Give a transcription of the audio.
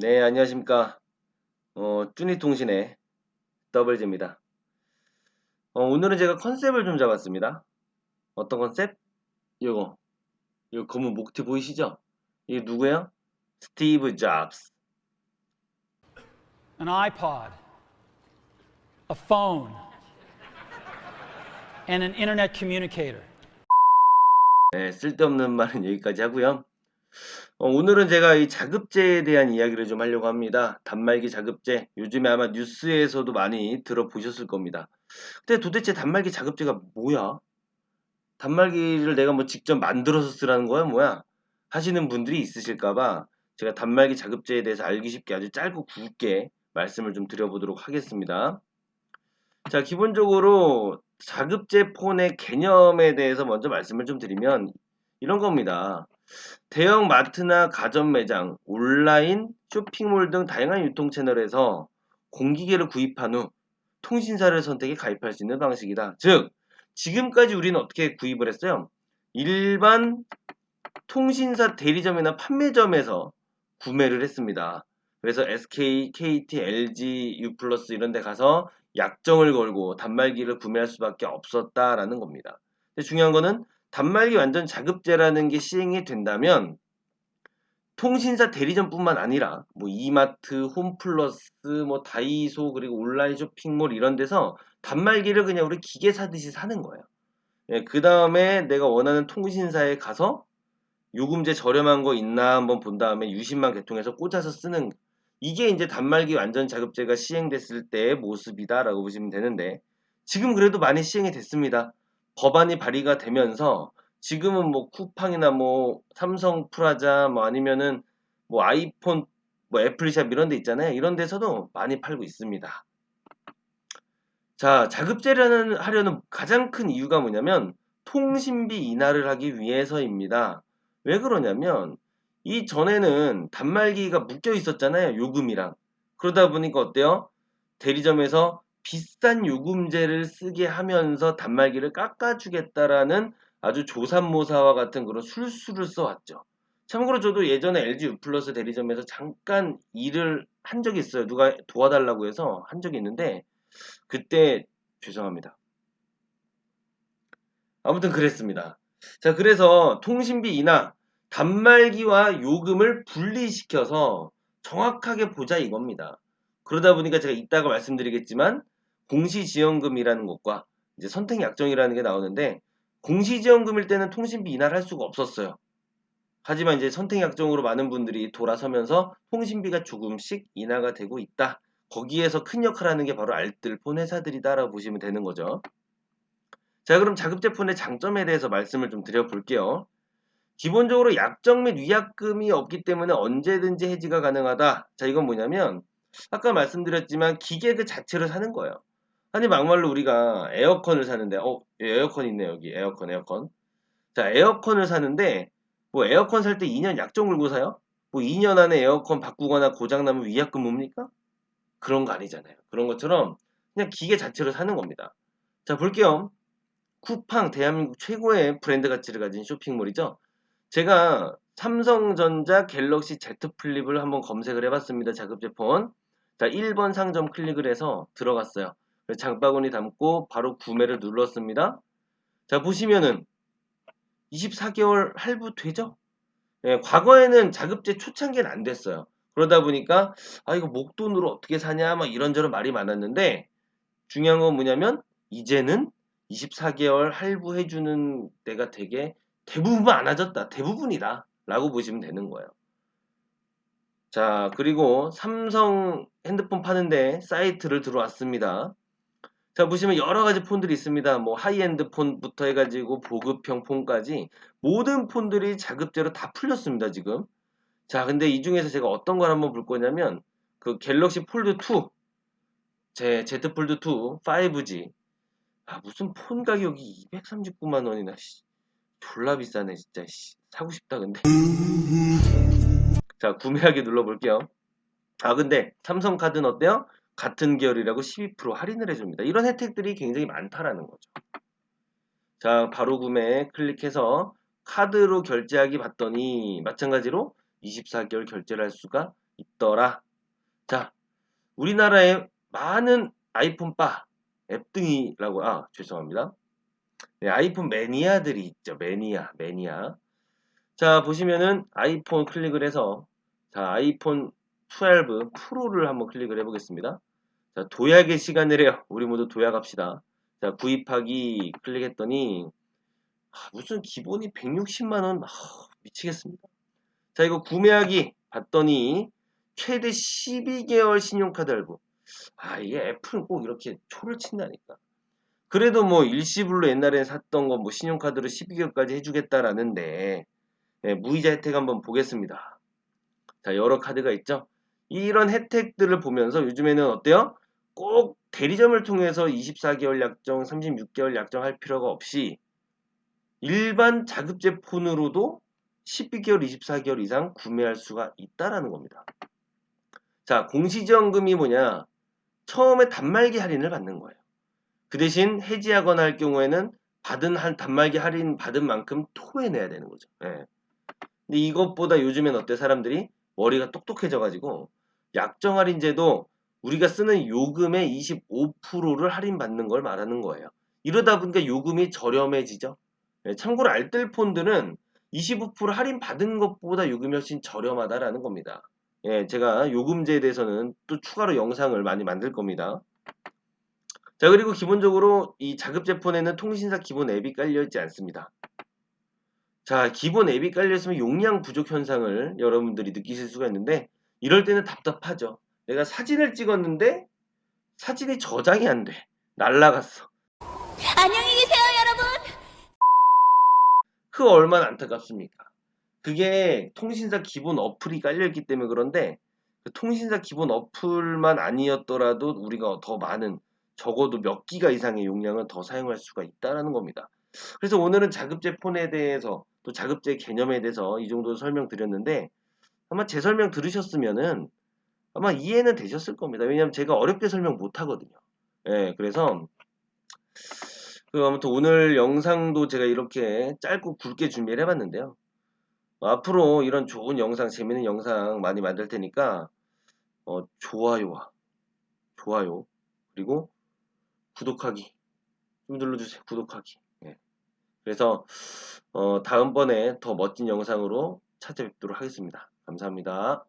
네, 안녕하십니까. 쭈니통신의 더블즈입니다. 오늘은 제가 컨셉을 좀 잡았습니다. 어떤 컨셉? 이거 검은 목티 보이시죠? 이게 누구예요? 스티브 잡스. An iPod, a phone, and an internet communicator. 네, 쓸데없는 말은 여기까지 하고요. 오늘은 제가 이 자급제에 대한 이야기를 좀 하려고 합니다. 단말기 자급제. 요즘에 아마 뉴스에서도 많이 들어보셨을 겁니다. 근데 도대체 단말기 자급제가 뭐야? 단말기를 내가 뭐 직접 만들어서 쓰라는 거야 뭐야? 하시는 분들이 있으실까봐 제가 단말기 자급제에 대해서 알기 쉽게 아주 짧고 굵게 말씀을 좀 드려보도록 하겠습니다. 자, 기본적으로 자급제 폰의 개념에 대해서 먼저 말씀을 좀 드리면 이런 겁니다. 대형 마트나 가전 매장, 온라인, 쇼핑몰 등 다양한 유통 채널에서 공기계를 구입한 후 통신사를 선택해 가입할 수 있는 방식이다. 즉, 지금까지 우리는 어떻게 구입을 했어요? 일반 통신사 대리점이나 판매점에서 구매를 했습니다. 그래서 SK, KT, LG, U 플러스 이런 데 가서 약정을 걸고 단말기를 구매할 수밖에 없었다라는 겁니다. 근데 중요한 거는 단말기 완전 자급제라는 게 시행이 된다면 통신사 대리점뿐만 아니라 뭐 이마트, 홈플러스, 뭐 다이소 그리고 온라인 쇼핑몰 이런 데서 단말기를 그냥 우리 기계 사듯이 사는 거예요. 예, 그 다음에 내가 원하는 통신사에 가서 요금제 저렴한 거 있나 한번 본 다음에 유심만 개통해서 꽂아서 쓰는 이게 이제 단말기 완전 자급제가 시행됐을 때의 모습이다라고 보시면 되는데 지금 그래도 많이 시행이 됐습니다. 법안이 발의가 되면서 지금은 뭐 쿠팡이나 뭐 삼성 프라자 뭐 아니면은 뭐 아이폰 뭐 애플샵 이런 데 있잖아요. 이런 데서도 많이 팔고 있습니다. 자, 자급제를 하려는 가장 큰 이유가 뭐냐면 통신비 인하를 하기 위해서입니다. 왜 그러냐면 이전에는 단말기가 묶여 있었잖아요. 요금이랑. 그러다 보니까 어때요? 대리점에서 비싼 요금제를 쓰게 하면서 단말기를 깎아주겠다라는 아주 조삼모사와 같은 그런 술수를 써왔죠. 참고로 저도 예전에 LG U 플러스 대리점에서 잠깐 일을 한 적이 있어요. 누가 도와달라고 해서 한 적이 있는데 그때 죄송합니다. 아무튼 그랬습니다. 자, 그래서 통신비 인하, 단말기와 요금을 분리시켜서 정확하게 보자 이겁니다. 그러다 보니까 제가 이따가 말씀드리겠지만 공시지원금이라는 것과 이제 선택약정이라는 게 나오는데 공시지원금일 때는 통신비 인하를 할 수가 없었어요. 하지만 이제 선택약정으로 많은 분들이 돌아서면서 통신비가 조금씩 인하가 되고 있다. 거기에서 큰 역할을 하는 게 바로 알뜰폰 회사들이다라고 보시면 되는 거죠. 자, 그럼 자급제폰의 장점에 대해서 말씀을 좀 드려볼게요. 기본적으로 약정 및 위약금이 없기 때문에 언제든지 해지가 가능하다. 자, 이건 뭐냐면 아까 말씀드렸지만 기계 그 자체를 사는 거예요. 아니 막말로 우리가 에어컨을 사는데 에어컨 있네 여기 에어컨. 자, 에어컨을 사는데 뭐 에어컨 살 때 2년 약정 걸고 사요? 뭐 2년 안에 에어컨 바꾸거나 고장 나면 위약금 뭡니까? 그런 거 아니잖아요. 그런 것처럼 그냥 기계 자체로 사는 겁니다. 자, 볼게요. 쿠팡 대한민국 최고의 브랜드 가치를 가진 쇼핑몰이죠. 제가 삼성전자 갤럭시 Z 플립을 한번 검색을 해봤습니다. 자급제 폰. 자, 1번 상점 클릭을 해서 들어갔어요. 장바구니 담고 바로 구매를 눌렀습니다. 자, 보시면은 24개월 할부 되죠? 예, 과거에는 자급제 초창기는 안 됐어요. 그러다 보니까 아 이거 목돈으로 어떻게 사냐 막 이런저런 말이 많았는데 중요한 건 뭐냐면 이제는 24개월 할부해주는 데가 되게 대부분 많아졌다. 대부분이다. 라고 보시면 되는 거예요. 자, 그리고 삼성 핸드폰 파는데 사이트를 들어왔습니다. 자, 보시면 여러 가지 폰들이 있습니다. 뭐 하이엔드 폰부터 해가지고 보급형 폰까지 모든 폰들이 자급제로 다 풀렸습니다, 지금. 자, 근데 이 중에서 제가 어떤 걸 한번 볼 거냐면 그 갤럭시 폴드 2, 제 Z 폴드 2 5G. 아, 무슨 폰 가격이 239만 원이나 졸라 비싸네 진짜 사고 싶다 근데. 자, 구매하기 눌러볼게요. 아, 근데 삼성카드는 어때요? 같은 계열이라고 12% 할인을 해줍니다. 이런 혜택들이 굉장히 많다라는 거죠. 자, 바로 구매 클릭해서 카드로 결제하기 봤더니 마찬가지로 24개월 결제를 할 수가 있더라. 자, 우리나라에 많은 아이폰 바, 앱등이라고, 죄송합니다. 네, 아이폰 매니아들이 있죠. 매니아. 자, 보시면은 아이폰 클릭을 해서, 자, 아이폰 12 프로를 한번 클릭을 해보겠습니다. 자, 도약의 시간을 해요. 우리 모두 도약합시다. 자, 구입하기 클릭했더니, 무슨 기본이 160만원, 미치겠습니다. 자, 이거 구매하기 봤더니, 최대 12개월 신용카드 할부. 이게 애플은 꼭 이렇게 초를 친다니까. 그래도 뭐 일시불로 옛날에 샀던 거 뭐 신용카드로 12개월까지 해주겠다라는데, 네, 무이자 혜택 한번 보겠습니다. 자, 여러 카드가 있죠. 이런 혜택들을 보면서 요즘에는 어때요? 꼭 대리점을 통해서 24개월 약정, 36개월 약정할 필요가 없이 일반 자급제 폰으로도 12개월, 24개월 이상 구매할 수가 있다라는 겁니다. 자, 공시지원금이 뭐냐? 처음에 단말기 할인을 받는 거예요. 그 대신 해지하거나 할 경우에는 받은 단말기 할인 받은 만큼 토해내야 되는 거죠. 예. 근데 이것보다 요즘엔 어때 사람들이 머리가 똑똑해져가지고 약정 할인제도 우리가 쓰는 요금의 25%를 할인받는 걸 말하는 거예요. 이러다 보니까 요금이 저렴해지죠. 예, 참고로 알뜰폰들은 25% 할인받은 것보다 요금이 훨씬 저렴하다라는 겁니다. 예, 제가 요금제에 대해서는 또 추가로 영상을 많이 만들 겁니다. 자, 그리고 기본적으로 이 자급제 폰에는 통신사 기본 앱이 깔려 있지 않습니다. 자, 기본 앱이 깔려 있으면 용량 부족 현상을 여러분들이 느끼실 수가 있는데 이럴 때는 답답하죠. 내가 사진을 찍었는데 사진이 저장이 안 돼. 날라갔어. 안녕히 계세요, 여러분. 그 얼마나 안타깝습니까? 그게 통신사 기본 어플이 깔려있기 때문에 그런데 그 통신사 기본 어플만 아니었더라도 우리가 더 많은 적어도 몇 기가 이상의 용량은 더 사용할 수가 있다는 겁니다. 그래서 오늘은 자급제 폰에 대해서 또 자급제 개념에 대해서 이 정도 설명드렸는데 아마 제 설명 들으셨으면은 아마 이해는 되셨을 겁니다. 왜냐하면 제가 어렵게 설명 못 하거든요. 예, 그래서 아무튼 오늘 영상도 제가 이렇게 짧고 굵게 준비를 해봤는데요. 앞으로 이런 좋은 영상, 재밌는 영상 많이 만들 테니까 좋아요 그리고 구독하기 좀 눌러주세요. 구독하기. 예. 그래서 다음번에 더 멋진 영상으로 찾아뵙도록 하겠습니다. 감사합니다.